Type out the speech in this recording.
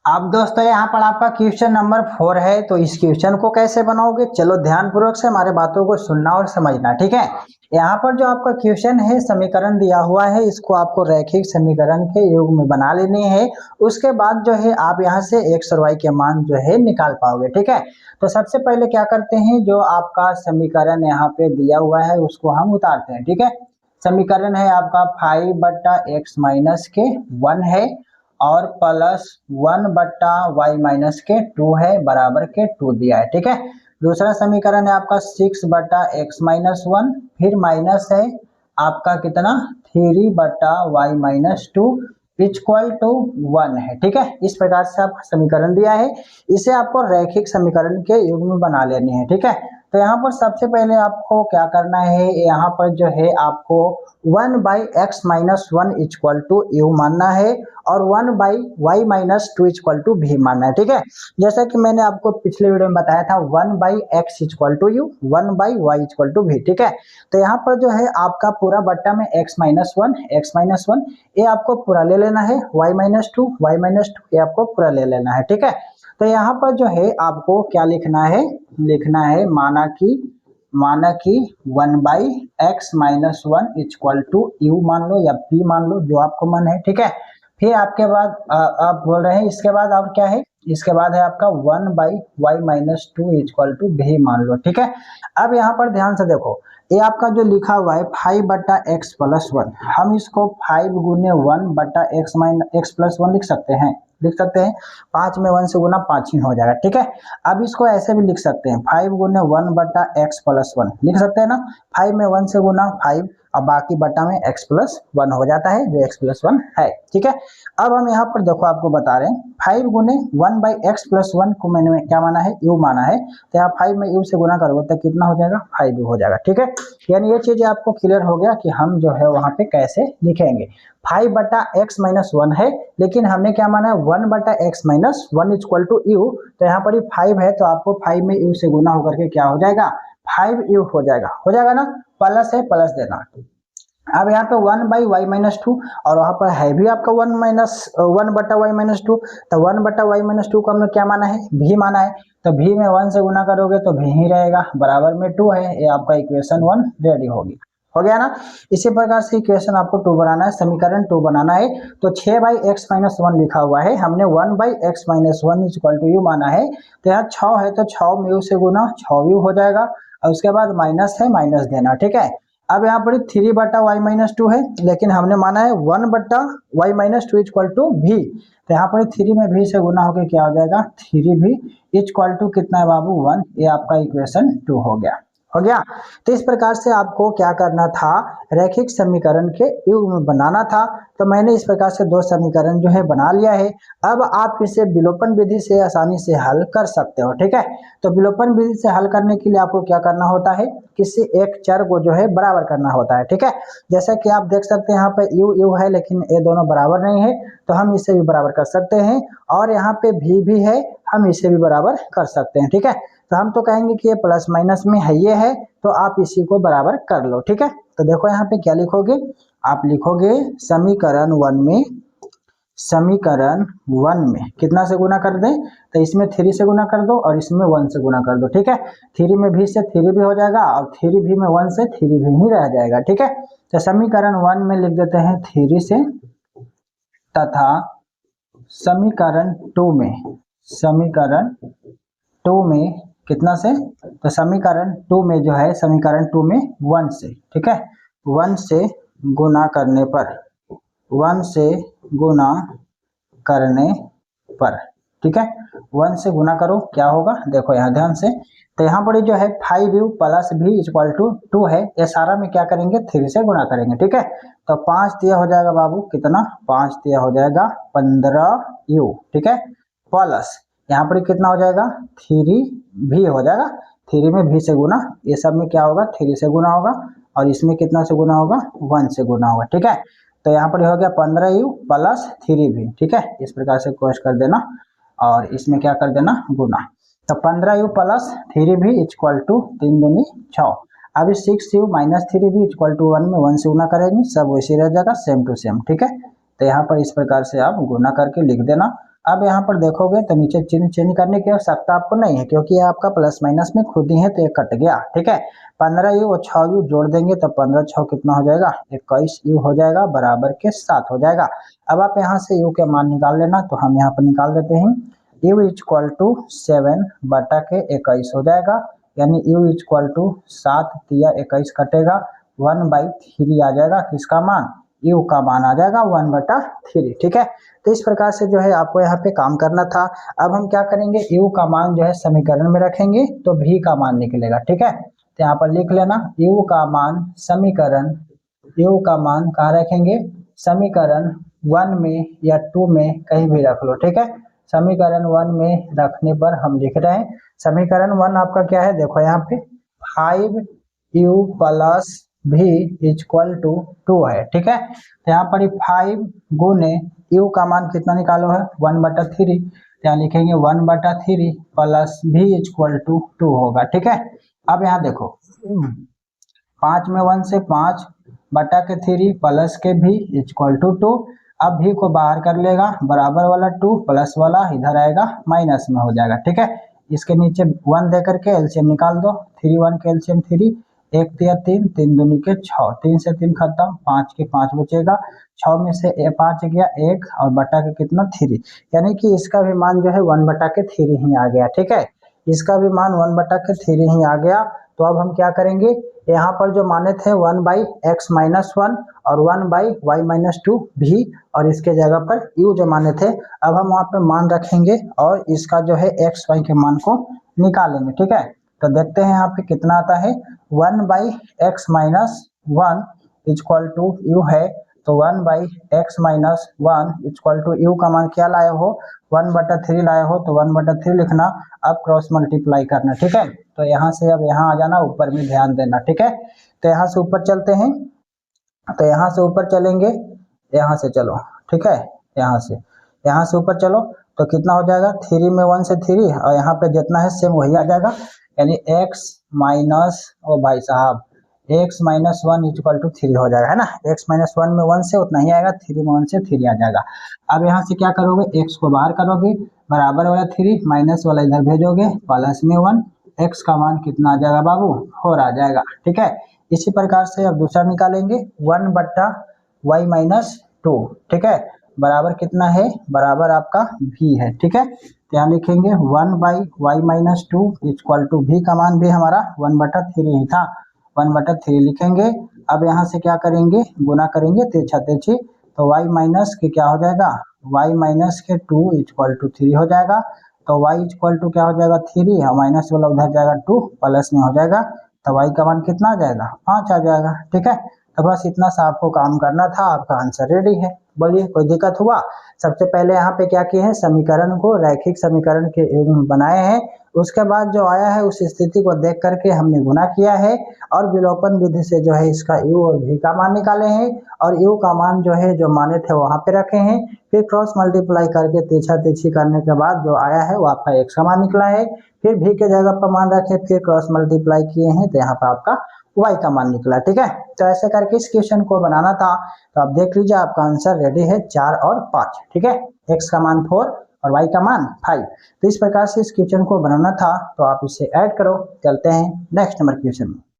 आप दोस्तों यहाँ पर आपका क्वेश्चन नंबर 4 है। तो इस क्वेश्चन को कैसे बनाओगे, चलो ध्यानपूर्वक से हमारे बातों को सुनना और समझना, ठीक है। यहाँ पर जो आपका क्वेश्चन है, समीकरण दिया हुआ है, इसको आपको रैखिक समीकरण के योग में बना लेनी है। उसके बाद जो है आप यहाँ से x और y के मान जो है निकाल पाओगे, ठीक है। तो सबसे पहले क्या करते हैं, जो आपका समीकरण यहाँ पे दिया हुआ है उसको हम उतारते हैं, ठीक है। समीकरण है आपका 5/x-1 है और प्लस 1/y-2 है बराबर के 2 दिया है, ठीक है। दूसरा समीकरण है आपका 6/x-1 फिर माइनस है आपका कितना 3/y-2 इक्वल टू 1 है, ठीक है। इस प्रकार से आपका समीकरण दिया है, इसे आपको रैखिक समीकरण के युग में बना लेनी है, ठीक है। तो यहाँ पर सबसे पहले आपको क्या करना है, यहाँ पर जो है आपको 1/x-1 इक्वल टू यू मानना है और 1/y-2 इक्वल टू भी मानना है, ठीक है। जैसा कि मैंने आपको पिछले वीडियो में बताया था 1/x equal to u 1/y equal to भी, ठीक है। तो यहाँ पर जो है आपका पूरा बट्टा में x-1 ये आपको पूरा ले लेना है, y-2 ये आपको पूरा ले लेना है, ठीक है। तो यहाँ पर जो है आपको क्या लिखना है, माना कि 1/x-1 इक्वल टू यू मान लो या p मान लो, जो आपको मन है, ठीक है। फिर आपके बाद आप बोल रहे हैं इसके बाद और क्या है, इसके बाद है आपका 1/y-2 इक्वल टू भी मान लो, ठीक है। अब यहाँ पर ध्यान से देखो, ये आपका जो लिखा हुआ है 5/x+1, हम इसको 5 गुने 1/x+1 लिख सकते हैं 5 में 1 से गुना 5 ही हो जाएगा, ठीक है। अब इसको ऐसे भी लिख सकते हैं 5 गुने 1/x+1 लिख सकते हैं ना, 5 में 1 से गुना 5 और बाकी बटा में x+1 हो जाता है, जो x+1 है, ठीक है। अब हम यहाँ पर देखो आपको बता रहे हैं 5 गुने 1/x+1 को मैंने क्या माना है, u माना है। तो यहाँ 5 में u से गुना करोगे तो कितना हो जाएगा, 5 हो जाएगा, ठीक है। यानी ये चीज आपको क्लियर हो गया कि हम जो है वहां पे कैसे लिखेंगे। 5/x-1 है, लेकिन हमने क्या माना है 1/x-1 इक्वल टू यू। तो यहाँ पर 5 है तो आपको 5 में u से गुना होकर के क्या हो जाएगा, 5u हो जाएगा ना, प्लस है प्लस देना। अब यहाँ पे 1/y-2 और वहां पर है भी आपका 1/y-2, तो 1/y-2 को हमने क्या माना है, भी माना है। तो भी में 1 से गुना करोगे तो भी ही रहेगा, बराबर में 2 है। ये आपका इक्वेशन 1 रेडी होगी, हो गया ना। इसी प्रकार से इक्वेशन आपको 2 बनाना है, समीकरण 2 बनाना है। तो 6/x-1 लिखा हुआ है, हमने 1/x-1 इक्वल टू यू माना है। तो यहाँ 6 है तो 6 में यू से गुना 6u हो जाएगा और उसके बाद माइनस है, माइनस देना, ठीक है। अब यहाँ पर 3/y-2 है, लेकिन हमने माना है 1/y-2 इक्वल टू भी। तो यहाँ पर 3 में भी से गुना होकर क्या हो जाएगा, 3v इक्वल टू कितना है बाबू 1। ये आपका इक्वेशन 2 हो गया। तो इस प्रकार से आपको क्या करना था, रैखिक समीकरण के युग में बनाना था। तो मैंने इस प्रकार से 2 समीकरण जो है बना लिया है। अब आप इसे विलोपन विधि से आसानी से हल कर सकते हो, ठीक है। तो विलोपन विधि से हल करने के लिए आपको क्या करना होता है, किसी एक चर को जो है बराबर करना होता है, ठीक है। जैसा कि आप देख सकते हैं यहाँ पे यू है, लेकिन ये दोनों बराबर नहीं है, तो हम इसे भी बराबर कर सकते हैं। और यहाँ पे भी है, हम इसे भी बराबर कर सकते हैं, ठीक है। तो हम तो कहेंगे कि ये प्लस माइनस में है, ये है, तो आप इसी को बराबर कर लो, ठीक है। तो देखो यहाँ पे क्या लिखोगे, आप लिखोगे समीकरण वन में कितना से गुना कर दें, तो इसमें 3 से गुना कर दो और इसमें 1 से गुना कर दो, ठीक है। 3 में भी से 3 भी हो जाएगा और 3 भी में 1 से 3 भी ही रह जाएगा, ठीक है। तो समीकरण 1 में लिख देते हैं 3 से, तथा समीकरण 2 में कितना से, तो समीकरण 2 में जो है, समीकरण 2 में 1 से, ठीक है, 1 से गुना करने पर, 1 से गुना करने पर, ठीक है। 1 से गुना करो, क्या होगा देखो यहाँ ध्यान से। तो यहाँ पर जो है 5u प्लस भी इक्वल टू 2 है, ये सारा में क्या करेंगे 3 से गुना करेंगे, ठीक है। तो 5 दिया हो जाएगा बाबू, कितना 5 दिया हो जाएगा 15u, ठीक है, प्लस यहाँ पर कितना हो जाएगा 3 भी हो जाएगा, 3 में भी से गुना, ये सब में क्या होगा 3 से गुना होगा और इसमें कितना से गुना होगा 1 से गुना होगा, ठीक है। तो यहाँ पर हो गया 15u प्लस 3 भी, ठीक है। इस प्रकार से कोश कर देना और इसमें क्या कर देना गुना। तो 15u प्लस 3 भी इक्वल टू 3 दूनी 6। अभी 6u माइनस 3 भी इक्वल टू 1 में 1 से गुना करेंगे, सब वैसे रह जाएगा सेम टू सेम, ठीक है। तो यहाँ पर इस प्रकार से आप गुना करके लिख देना अब यहाँ पर देखोगे तो नीचे चिन्ह चेंज करने की आवश्यकता आपको नहीं है, क्योंकि ये आपका प्लस माइनस में खुद ही है, तो ये कट गया। ठीक है, 15u और 6u जोड़ देंगे तो 15 6 कितना हो जाएगा, 21u हो जाएगा, बराबर के 7 हो जाएगा। अब आप यहाँ से u के मान निकाल लेना, तो हम यहाँ पर निकाल देते हैं। u इक्वल टू 7 बटा के 21 हो जाएगा, यानी u इक्वल टू 7 तिया 21 कटेगा, 1/3 आ जाएगा। किसका मान, u का मान आ जाएगा 1/3। ठीक है, तो इस प्रकार से जो है आपको यहाँ पे काम करना था। अब हम क्या करेंगे, u का मान जो है समीकरण में रखेंगे तो v का मान निकलेगा। ठीक है, तो यहाँ पर लिख लेना u का मान समीकरण, u का मान कहाँ रखेंगे, समीकरण 1 में या 2 में कहीं भी रख लो। ठीक है, समीकरण 1 में रखने पर हम लिख रहे हैं, समीकरण 1 आपका क्या है, देखो यहाँ पे 5u plus v equal to 2 है। ठीक है, तो यहाँ पर 5 गुने u का मान कितना निकालो है, 1/3, यहाँ लिखेंगे 1/3 प्लस v इक्वल टू 2 होगा। ठीक है, अब यहाँ देखो 5 में 1 से 5 बटा के 3 प्लस के v इक्वल टू 2। अब v को बाहर कर लेगा, बराबर वाला 2 प्लस वाला इधर आएगा माइनस में हो जाएगा। ठीक है, इसके नीचे 1 दे करके एलसीएम निकाल दो, 3 1 के एलसीएम 3, 1 तिया 3, 3 दूनी के 6, 3 से 3 खत्म, 5 के 5 बचेगा, 6 में से 5 गया 1 और बटा के कितना 3, यानी कि इसका भी मान जो है 1/3 ही आ गया। ठीक है, इसका भी मान 1/3 ही आ गया। तो अब हम क्या करेंगे, यहाँ पर जो माने थे 1/x-1 और 1/y-2 भी, और इसके जगह पर u जो माने थे, अब हम वहाँ पे मान रखेंगे और इसका जो है x y के मान को निकालेंगे। ठीक है, तो देखते हैं यहाँ पे कितना आता है, 1/x-1 इक्वल टू u है, तो 1/x-1 इक्वल टू u का मान क्या लाए हो, 1/3 लाए हो, तो 1/3 लिखना, अब क्रॉस मल्टीप्लाई करना। ठीक है, तो यहाँ से अब यहाँ आ जाना, ऊपर में ध्यान देना। ठीक है, तो यहाँ से ऊपर चलते हैं, तो यहाँ से ऊपर चलेंगे, यहाँ से चलो। ठीक है, यहाँ से ऊपर चलो तो कितना हो जाएगा, 3 में 1 से 3 और यहाँ पे जितना है सेम वही आ जाएगा, यानी x माइनस, ओ भाई साहब, x-1 इक्वल टू 3 हो जाएगा, है ना। x-1 में 1 से उतना ही आएगा, 3 में 1 से 3 आ जाएगा। अब यहाँ से क्या करोगे, x को बाहर करोगे, बराबर वाला 3 माइनस वाला इधर भेजोगे, प्लस में 1, x का मान कितना आ जाएगा बाबू, 4 आ जाएगा। ठीक है, इसी प्रकार से अब दूसरा निकालेंगे, 1/y-2। ठीक है, बराबर कितना है, बराबर आपका v है। ठीक है, तो यहाँ लिखेंगे 1/y-2 इक्वल टू v का मान भी हमारा 1/3 ही था, 1/3 लिखेंगे। अब यहाँ से क्या करेंगे, गुना करेंगे तिरछा तिरछी, तो y माइनस के क्या हो जाएगा, y-2 इक्वल टू 3 हो जाएगा, तो y इक्वल टू क्या हो जाएगा 3, और माइनस वाला उधर जाएगा 2, प्लस में हो जाएगा, तो y का मान कितना आ जाएगा, 5 आ जाएगा। ठीक है, तो बस इतना सा आपको काम करना था, आपका आंसर रेडी है। बोलिए कोई दिक्कत हुआ। सबसे पहले यहाँ पे क्या किए हैं, समीकरण को रैखिक समीकरण के बनाए हैं, उसके बाद जो आया है उस स्थिति को देख करके हमने गुना किया है, और विलोपन विधि से जो है इसका u और v का मान निकाले हैं, और u का मान जो है जो माने थे वहां पे रखे हैं, फिर क्रॉस मल्टीप्लाई करके तिरछा तिरछी करने के बाद जो आया है वो आपका x का मान निकला है, फिर v के जगह पर मान रखे, फिर क्रॉस मल्टीप्लाई किए हैं, तो यहाँ पर आपका y का मान निकला। ठीक है, तो ऐसे करके इस क्वेश्चन को बनाना था, तो आप देख लीजिए आपका आंसर रेडी है, 4 और 5। ठीक है, x का मान 4 और y का मान 5। तो इस प्रकार से इस क्वेश्चन को बनाना था, तो आप इसे ऐड करो। चलते हैं नेक्स्ट नंबर क्वेश्चन में।